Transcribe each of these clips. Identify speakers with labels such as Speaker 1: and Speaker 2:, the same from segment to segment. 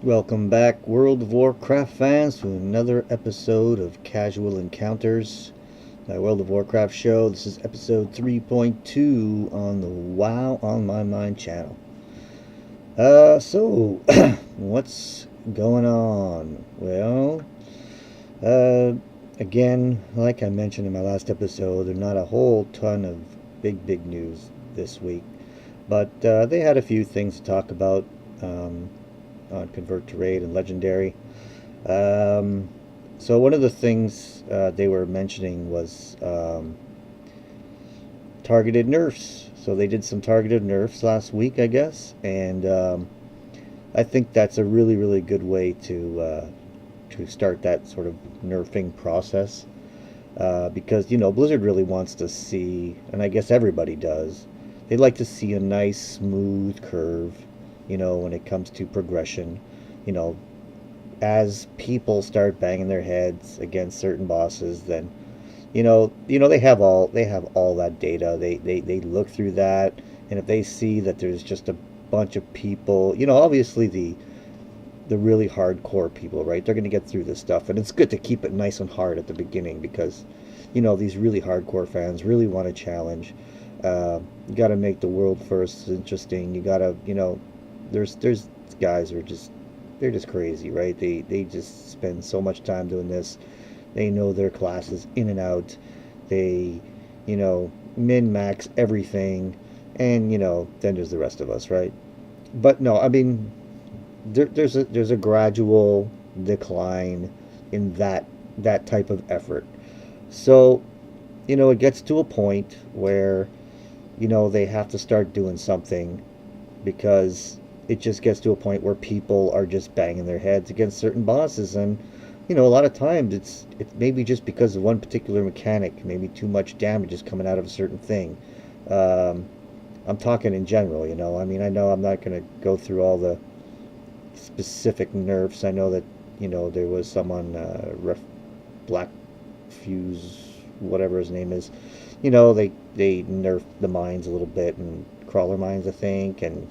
Speaker 1: Welcome back, World of Warcraft fans, to another episode of Casual Encounters, my World of Warcraft show. This is episode 3.2 on the WoW on My Mind channel. So, what's going on? Well, uh, again, like I mentioned in my last episode, there's not a whole ton of big news this week, but they had a few things to talk about. On Convert to Raid and Legendary. Um, so one of the things they were mentioning was targeted nerfs. So they did some targeted nerfs last week, I guess, and I think that's a really good way to start that sort of nerfing process. Because Blizzard really wants to see, and I guess everybody does. They'd like to see a nice smooth curve, when it comes to progression. You know, as people start banging their heads against certain bosses, then they have all that data. They look through that, and if they see that there's just a bunch of people, obviously the really hardcore people, right? They're going to get through this stuff, and it's good to keep it nice and hard at the beginning because these really hardcore fans really want to challenge. You got to make the world first interesting. You got to, there's guys who are just, they're just crazy, right? They just spend so much time doing this. They know their classes in and out. They, min max everything, and then there's the rest of us, right? But no, I mean, there's a gradual decline in that type of effort. So, it gets to a point where they have to start doing something because it just gets to a point where people are just banging their heads against certain bosses. And a lot of times it's maybe just because of one particular mechanic. Maybe too much damage is coming out of a certain thing. um, I'm talking in general. I mean, I know I'm not going to go through all the specific nerfs. I know that there was some on Black Fuse, whatever his name is. They nerfed the mines a little bit, and crawler mines, I think, and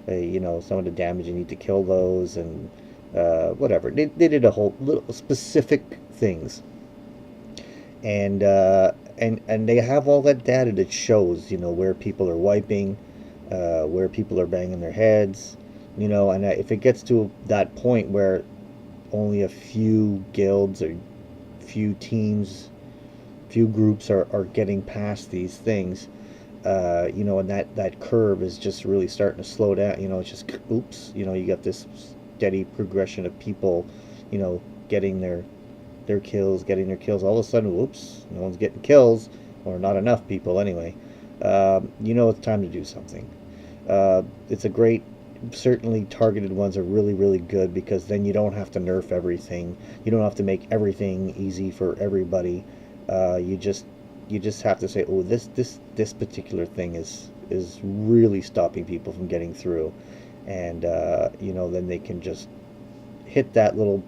Speaker 1: some of the damage you need to kill those, and whatever. They did a whole little specific things, and and they have all that data that shows where people are wiping, where people are banging their heads, and if it gets to that point where only a few guilds or few teams, few groups are getting past these things, and that curve is just really starting to slow down. It's just oops. You got this steady progression of people, getting their kills, getting their kills. All of a sudden, whoops, no one's getting kills, or not enough people anyway. It's time to do something. It's a great. Certainly, targeted ones are really good because then you don't have to nerf everything. You don't have to make everything easy for everybody. You just have to say, oh, this particular thing is really stopping people from getting through, and then they can just hit that little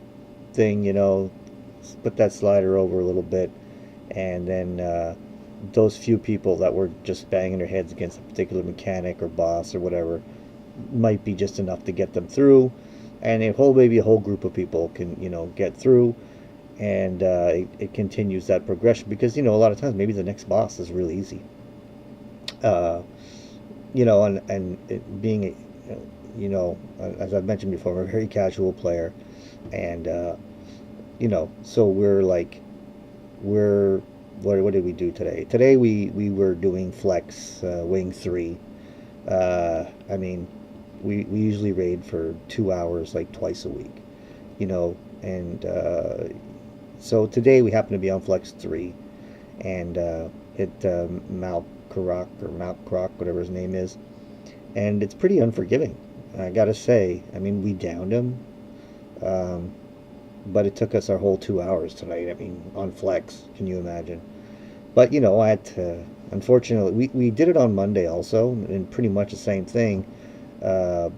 Speaker 1: thing, put that slider over a little bit, and then those few people that were just banging their heads against a particular mechanic or boss or whatever might be just enough to get them through, and maybe a whole group of people can get through, and it continues that progression because a lot of times maybe the next boss is really easy. uh, and it being as I've mentioned before, I'm a very casual player, and so we're what did we do today? Today we were doing flex wing 3. I mean, we usually raid for 2 hours, like twice a week, and so today we happen to be on flex 3, and hit Malkrok or Malkrok, whatever his name is, and it's pretty unforgiving. I gotta say, I mean, we downed him, um, but it took us our whole 2 hours tonight. I mean, on flex, can you imagine? But I had to. Unfortunately, we did it on Monday also, and pretty much the same thing. Uh,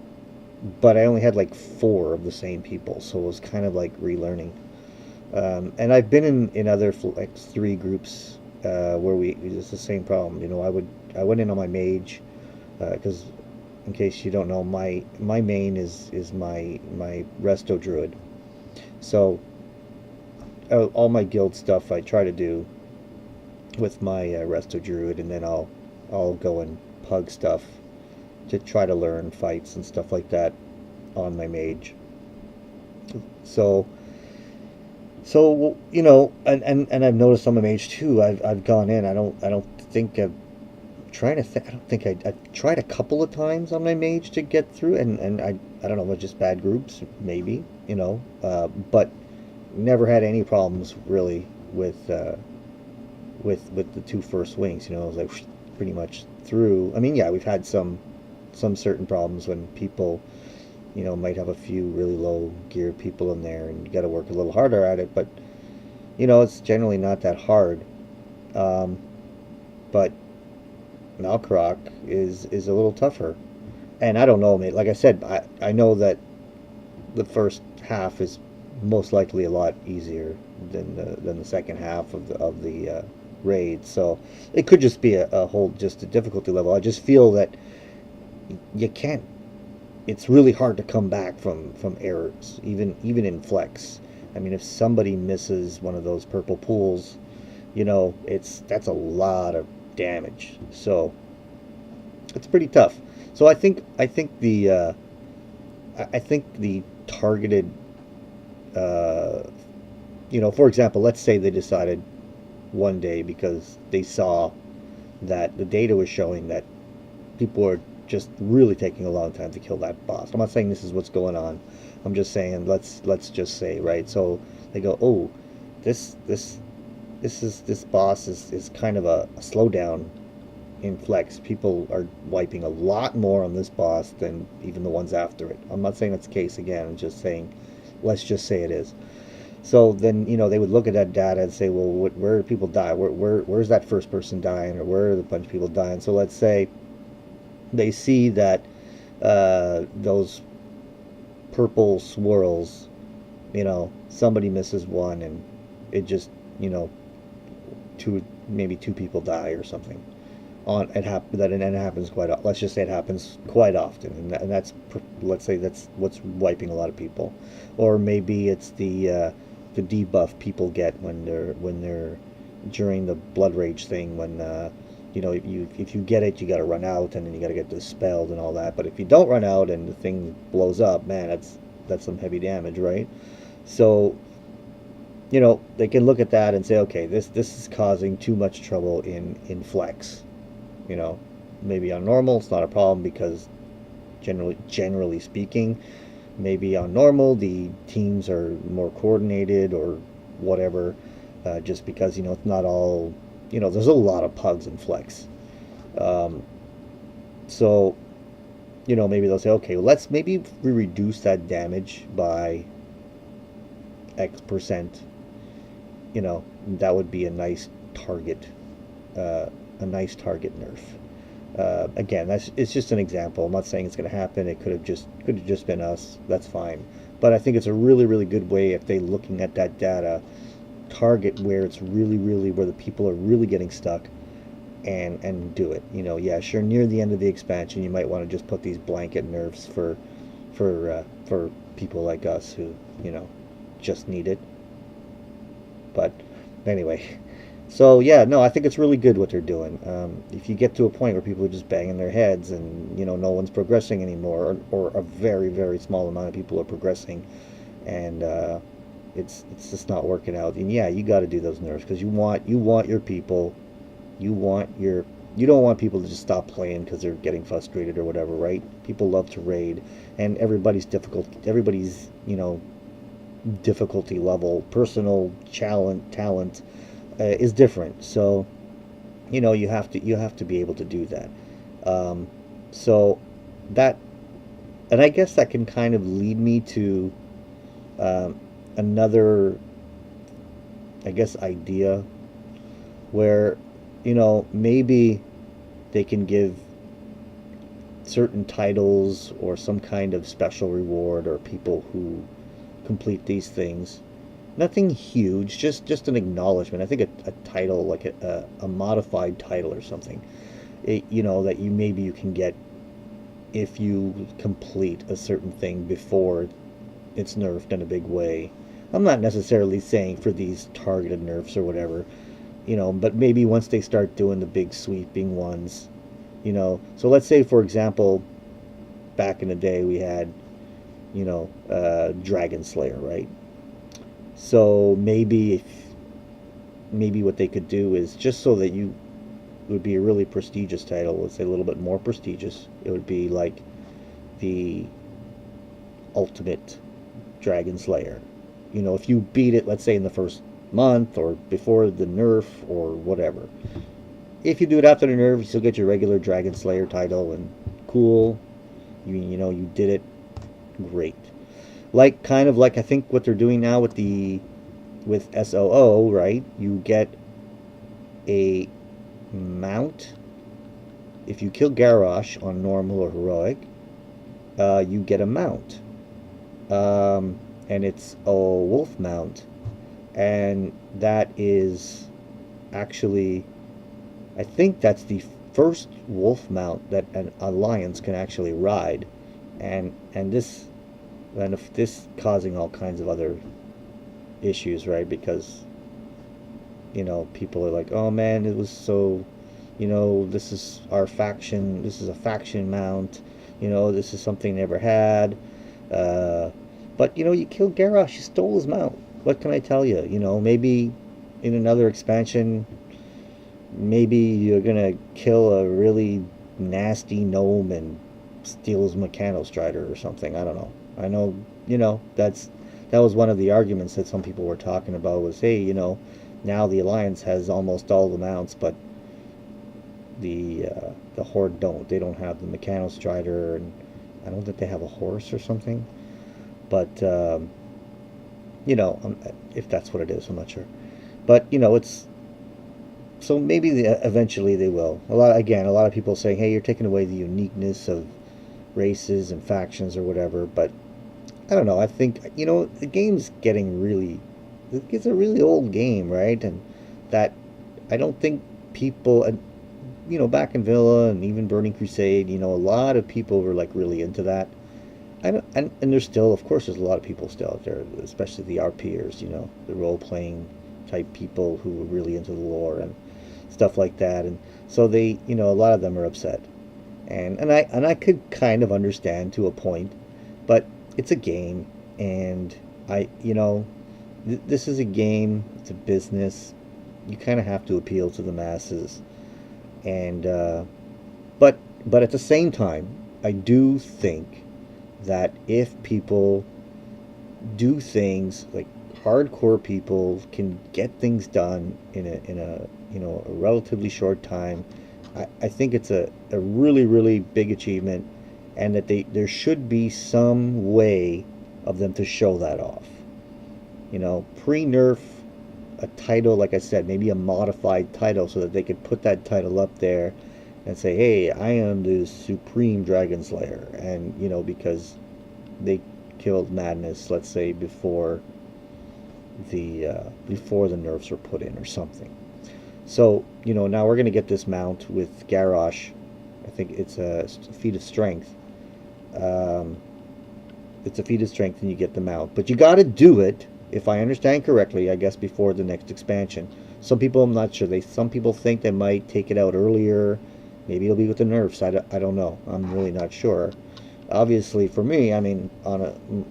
Speaker 1: but I only had like four of the same people, so it was kind of like relearning. And I've been in other flex 3 groups where it's the same problem. I went in on my mage because in case you don't know, my main is my resto druid. So all my guild stuff I try to do with my resto druid, and then I'll go and pug stuff to try to learn fights and stuff like that on my mage. So you know, and I've noticed on my mage too. I've gone in. I don't think I've trying to I don't think I've tried a couple of times on my mage to get through, and I don't know, was just bad groups maybe, you know, but never had any problems really with the two first wings. You know, I was like pretty much through. I mean, yeah, we've had some certain problems when people, you know, might have a few really low gear people in there, and you got to work a little harder at it. But you know, it's generally not that hard. But Malkrok is a little tougher, and I don't know, mate. Like I said, I know that the first half is most likely a lot easier than the second half of the raid. So it could just be a whole just a difficulty level. I just feel that you can't. It's really hard to come back from errors, even in flex. I mean, if somebody misses one of those purple pools, you know, that's a lot of damage. So it's pretty tough. So I think the targeted, you know, for example, let's say they decided one day, because they saw that the data was showing that people are just really taking a long time to kill that boss. I'm not saying this is what's going on. I'm just saying let's just say, right? So they go, oh, this boss is kind of a slowdown in flex. People are wiping a lot more on this boss than even the ones after it. I'm not saying that's the case again. I'm just saying, let's just say it is. So then, you know, they would look at that data and say, well, where do people die? Where's that first person dying, or where are the bunch of people dying? So let's say they see that those purple swirls, you know, somebody misses one, and it just, you know, maybe two people die or something. And it happens quite. Let's just say it happens quite often, and that's, let's say that's what's wiping a lot of people. Or maybe it's the debuff people get when they're during the blood rage thing, when you know, if you get it, you got to run out, and then you got to get dispelled and all that. But if you don't run out and the thing blows up, man, that's some heavy damage, right? So, you know, they can look at that and say, okay, this is causing too much trouble in flex. You know, maybe on normal it's not a problem, because generally speaking, maybe on normal the teams are more coordinated or whatever, just because, you know, it's not all, you know, there's a lot of pugs in flex. So, you know, maybe they'll say, okay, well, maybe we reduce that damage by X%. You know, that would be a nice target nerf. Again, it's just an example. I'm not saying it's going to happen. It could have just been us. That's fine. But I think it's a really, really good way, if they looking at that data, target where it's really, really, where the people are really getting stuck, and do it. You know, yeah, sure, near the end of the expansion, you might want to just put these blanket nerfs for people like us who, you know, just need it. But anyway, so yeah, no, I think it's really good what they're doing. If you get to a point where people are just banging their heads, and, you know, no one's progressing anymore, or a very, very small amount of people are progressing, and it's just not working out, and yeah, you got to do those nerfs, because you want your people, you don't want people to just stop playing because they're getting frustrated or whatever, right? People love to raid, and everybody's, you know, difficulty level, personal talent is different. So, you know, you have to be able to do that. So that, and I guess that can kind of lead me to another, I guess, idea where, you know, maybe they can give certain titles or some kind of special reward, or people who complete these things. Nothing huge, just an acknowledgement. I think a title, like a modified title or something, you know, that you can get if you complete a certain thing before it's nerfed in a big way. I'm not necessarily saying for these targeted nerfs or whatever, but maybe once they start doing the big sweeping ones, So let's say, for example, back in the day we had, Dragon Slayer, right? So maybe what they could do is, just so that it would be a really prestigious title, let's say a little bit more prestigious, it would be like the ultimate Dragon Slayer. If you beat it, let's say in the first month or before the nerf or whatever. If you do it after the nerf, you still get your regular Dragon Slayer title, and cool. You did it. Great. Kind of like I think what they're doing now with SOO, right? You get a mount. If you kill Garrosh on normal or heroic, you get a mount. And it's a wolf mount. And that is actually, I think that's the first wolf mount that an alliance can actually ride. And if this causing all kinds of other issues, right? Because people are like, oh man, it was so, this is our faction, this is a faction mount, this is something they never had. But you killed Garrosh, you stole his mount. What can I tell you? Maybe in another expansion, maybe you're gonna kill a really nasty gnome and steal his Mechanostrider or something. I don't know. I know, that was one of the arguments that some people were talking about was, hey, now the Alliance has almost all the mounts, but the Horde don't. They don't have the Mechanostrider, and I don't think they have a horse or something. But if that's what it is, I'm not sure. But it's so maybe eventually they will. A lot of people saying, hey, you're taking away the uniqueness of races and factions or whatever. But I don't know. I think the game's getting really. It's a really old game, right? And that I don't think people, back in Villa and even Burning Crusade, a lot of people were like really into that. And there's still, of course, there's a lot of people still out there, especially the RPers, the role-playing type people who are really into the lore and stuff like that. And so they, a lot of them are upset. And I could kind of understand to a point, but it's a game, and this is a game, it's a business. You kind of have to appeal to the masses. And but at the same time, I do think that if people do things, like hardcore people can get things done in a relatively short time, I think it's a really, really big achievement, and that there should be some way of them to show that off. Pre-nerf a title, like I said, maybe a modified title, so that they could put that title up there and say, hey, I am the supreme Dragon Slayer, and because they killed Madness, let's say, before the nerfs were put in or something. So now we're going to get this mount with Garrosh. I think it's a feat of strength. It's a feat of strength, and you get the mount, but you got to do it, if I understand correctly, I guess before the next expansion. Some people, I'm not sure. Some people think they might take it out earlier. Maybe it'll be with the nerfs. I don't know. I'm really not sure. Obviously, for me, I mean, on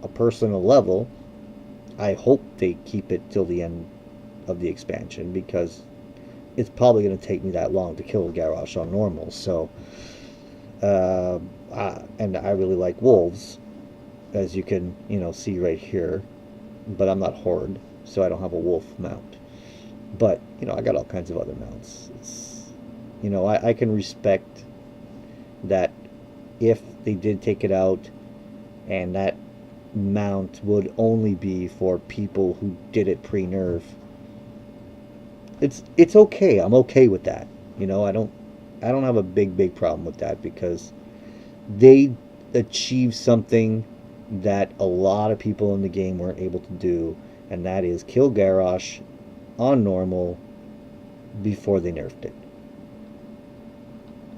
Speaker 1: a personal level, I hope they keep it till the end of the expansion, because it's probably going to take me that long to kill Garrosh on normal. So, and I really like wolves, as you can see right here. But I'm not Horde, so I don't have a wolf mount. But I got all kinds of other mounts. It's I can respect that if they did take it out, and that mount would only be for people who did it pre-nerf. It's okay. I'm okay with that. I don't have a big problem with that, because they achieved something that a lot of people in the game weren't able to do, and that is kill Garrosh on normal before they nerfed it.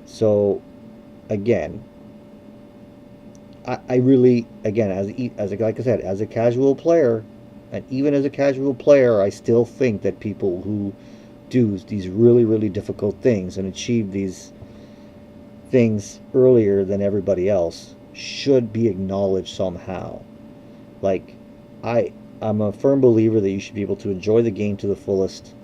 Speaker 1: So again, I really, again, as like I said, as a casual player, and even as a casual player, I still think that people who do these really, really difficult things and achieve these things earlier than everybody else should be acknowledged somehow. Like, I I'm a firm believer that you should be able to enjoy the game to the fullest.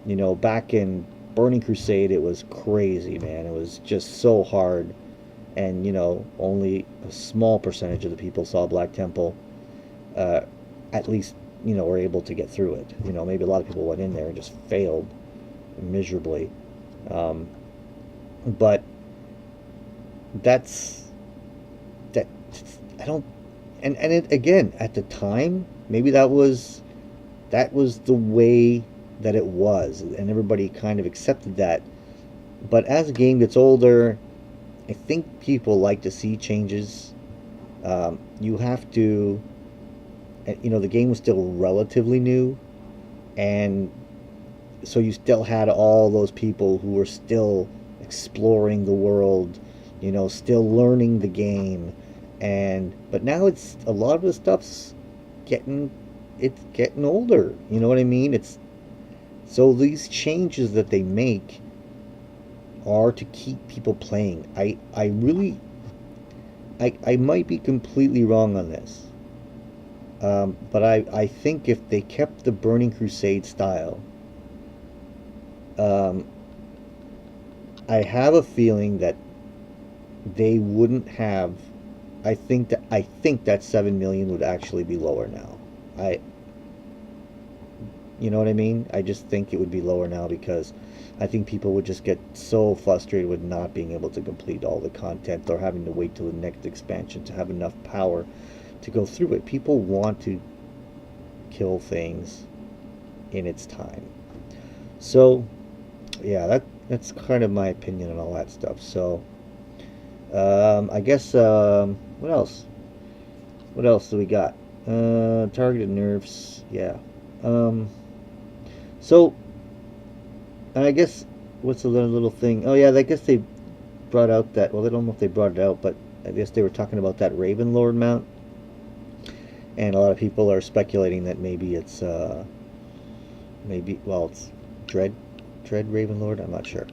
Speaker 1: You know, back in Burning Crusade, it was crazy, man. It was just so hard, and only a small percentage of the people saw Black Temple. Uh, at least were able to get through it. Maybe a lot of people went in there and just failed miserably. Um, but that's that. I don't. And it, again, at the time, maybe that was the way that it was, and everybody kind of accepted that. But as the game gets older, I think people like to see changes. You have to, the game was still relatively new, and so you still had all those people who were still exploring the world, still learning the game, but now it's a lot of the stuff's getting older. You know what I mean? So these changes that they make are to keep people playing. I really, I might be completely wrong on this, but I think if they kept the Burning Crusade style, I have a feeling that they wouldn't have. I think that 7 million would actually be lower now. You know what I mean? I just think it would be lower now because I think people would just get so frustrated with not being able to complete all the content or having to wait till the next expansion to have enough power to go through it. People want to kill things in its time. So, yeah, that's kind of my opinion on all that stuff. So, I guess, what else? What else do we got? Targeted nerfs, yeah. So, I guess, what's the little thing? Oh, yeah, I guess they brought out that, well, I don't know if they brought it out, but I guess they were talking about that Raven Lord mount. And a lot of people are speculating that maybe it's, well, it's Dread Raven Lord, I'm not sure.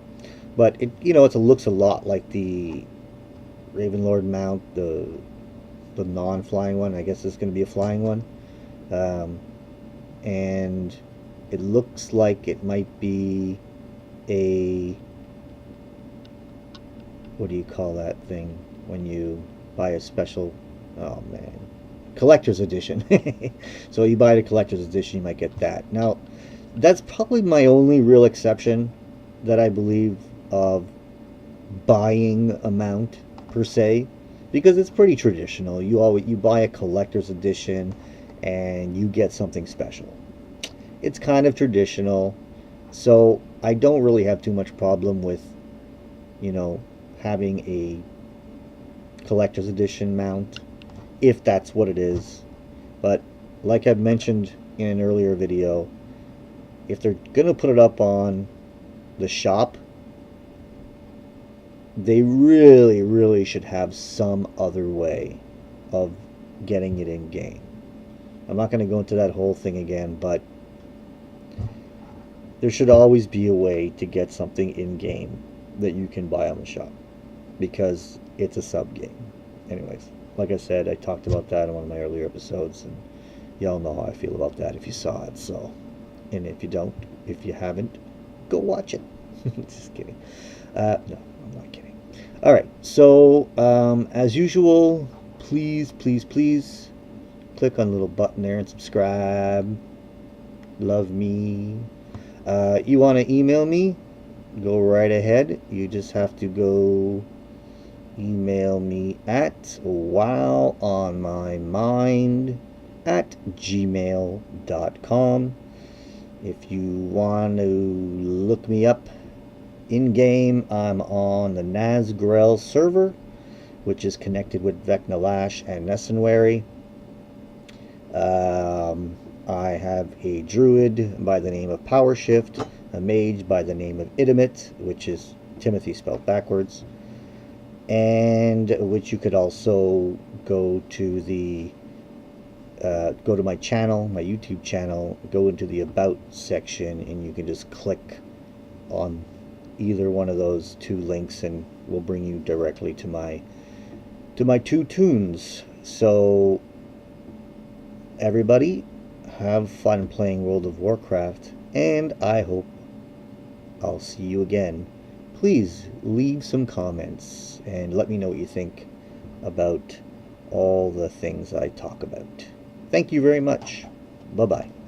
Speaker 1: But, it looks a lot like the Raven Lord mount, the non-flying one. I guess it's going to be a flying one. And it looks like it might be a, what do you call that thing when you buy a special, oh man, collector's edition. So you buy the collector's edition, you might get that. Now, that's probably my only real exception that I believe of buying a mount per se, because it's pretty traditional. You buy a collector's edition and you get something special. It's kind of traditional, so I don't really have too much problem with having a collector's edition mount if that's what it is. But like I've mentioned in an earlier video, if they're gonna put it up on the shop, they really, really should have some other way of getting it in game. I'm not going to go into that whole thing again, but there should always be a way to get something in game that you can buy on the shop, because it's a sub game. Anyways, like I said, I talked about that in one of my earlier episodes, and y'all know how I feel about that if you saw it. So, and if you haven't, go watch it. Just kidding. No, I'm not kidding. All right, so as usual, please click on the little button there and subscribe. Love me. You want to email me? Go right ahead. You just have to go email me at whileonmymind@gmail.com. If you want to look me up in game, I'm on the Nazgrel server, which is connected with Vecna Lash and Nessenwary. I have a druid by the name of PowerShift, a mage by the name of Idamit, which is Timothy spelled backwards, and which you could also go to my channel, my YouTube channel, go into the About section, and you can just click on either one of those two links and will bring you directly to my two tunes. So everybody, have fun playing World of Warcraft, and I hope I'll see you again. Please leave some comments and let me know what you think about all the things I talk about. Thank you very much. Bye-bye.